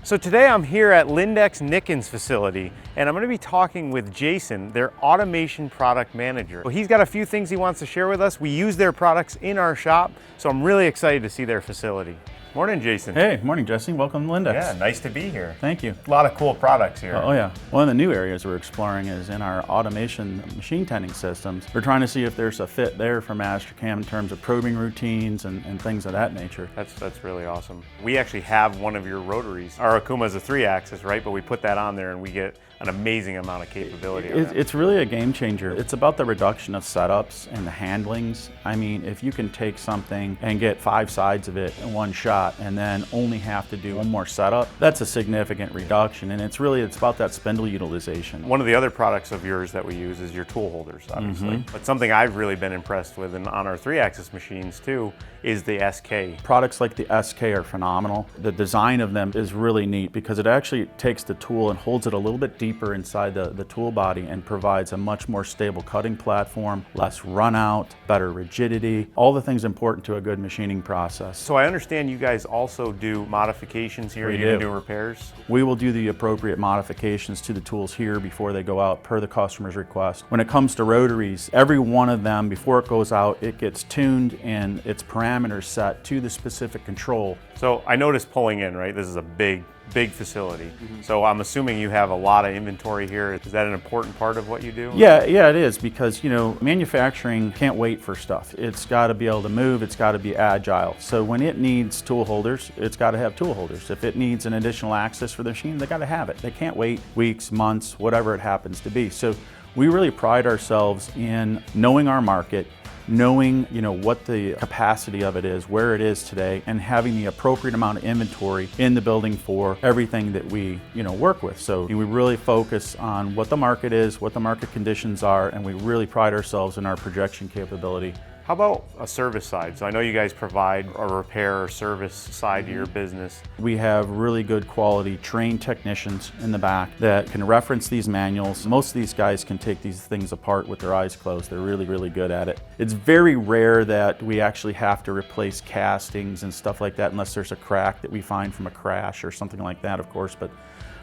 So today I'm here at Lyndex-Nikken's facility, and I'm going to be talking with Jason, their automation product manager. Well, he's got a few things he wants to share with us. We use their products in our shop, so I'm really excited to see their facility. Morning, Jason. Hey, morning, Jesse. Welcome to Lyndex. Yeah, nice to be here. Thank you. A lot of cool products here. Oh yeah. One of the new areas we're exploring is in our automation machine tending systems. We're trying to see if there's a fit there for Mastercam in terms of probing routines and things of that nature. That's really awesome. We actually have one of your rotaries. Our Akuma is a 3-axis, right? But we put that on there and we get an amazing amount of capability. It's really a game changer. It's about the reduction of setups and the handlings. I mean, if you can take something and get 5 sides of it in one shot and then only have to do one more setup, that's a significant reduction. And it's about that spindle utilization. One of the other products of yours that we use is your tool holders, obviously. But something I've really been impressed with and on our 3-axis machines too is the SK. Products like the SK are phenomenal. The design of them is really neat because it actually takes the tool and holds it a little bit deeper inside the tool body and provides a much more stable cutting platform, less run out, better rigidity, all the things important to a good machining process. So I understand you guys also do modifications here. You do repairs? We will do the appropriate modifications to the tools here before they go out per the customer's request. When it comes to rotaries, every one of them before it goes out, it gets tuned and its parameters set to the specific control. So I noticed pulling in, right? This is a big facility. So I'm assuming you have a lot of inventory here. Is that an important part of what you do? Yeah, it is, because manufacturing can't wait for stuff. It's got to be able to move, it's got to be agile. So when it needs tool holders, it's got to have tool holders. If it needs an additional access for the machine, they got to have it. They can't wait weeks, months, whatever it happens to be. So we really pride ourselves in knowing our market, knowing what the capacity of it is, where it is today, and having the appropriate amount of inventory in the building for everything that we work with. So we really focus on what the market is, what the market conditions are, and we really pride ourselves in our projection capability. How about a service side? So I know you guys provide a repair or service side to your business. We have really good quality trained technicians in the back that can reference these manuals. Most of these guys can take these things apart with their eyes closed. They're really, really good at it. It's very rare that we actually have to replace castings and stuff like that unless there's a crack that we find from a crash or something like that, of course. But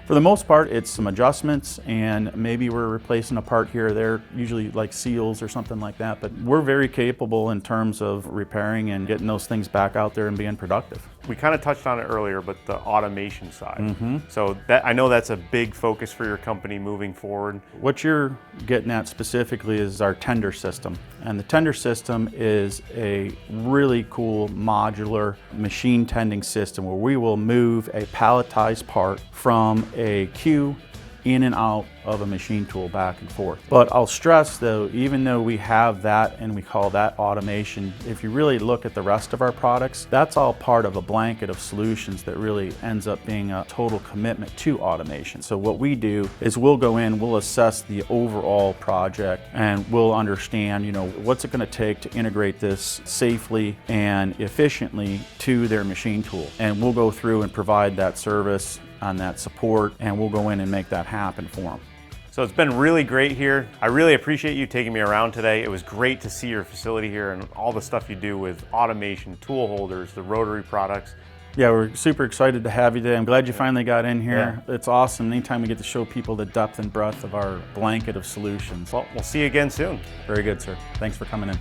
for the most part, it's some adjustments and maybe we're replacing a part here or there, usually like seals or something like that. But we're very capable in terms of repairing and getting those things back out there and being productive. We kind of touched on it earlier, but the automation side. So I know that's a big focus for your company moving forward. What you're getting at specifically is our tender system. And the tender system is a really cool modular machine tending system where we will move a palletized part from a queue in and out of a machine tool back and forth. But I'll stress though, even though we have that and we call that automation, if you really look at the rest of our products, that's all part of a blanket of solutions that really ends up being a total commitment to automation. So what we do is we'll go in, we'll assess the overall project, and we'll understand, what's it going to take to integrate this safely and efficiently to their machine tool. And we'll go through and provide that service on that support, and we'll go in and make that happen for them. So it's been really great here. I really appreciate you taking me around today. It was great to see your facility here and all the stuff you do with automation, tool holders, the rotary products. Yeah, we're super excited to have you today. I'm glad you finally got in here. Yeah. It's awesome anytime we get to show people the depth and breadth of our blanket of solutions. Well, we'll see you again soon. Very good, sir. Thanks for coming in.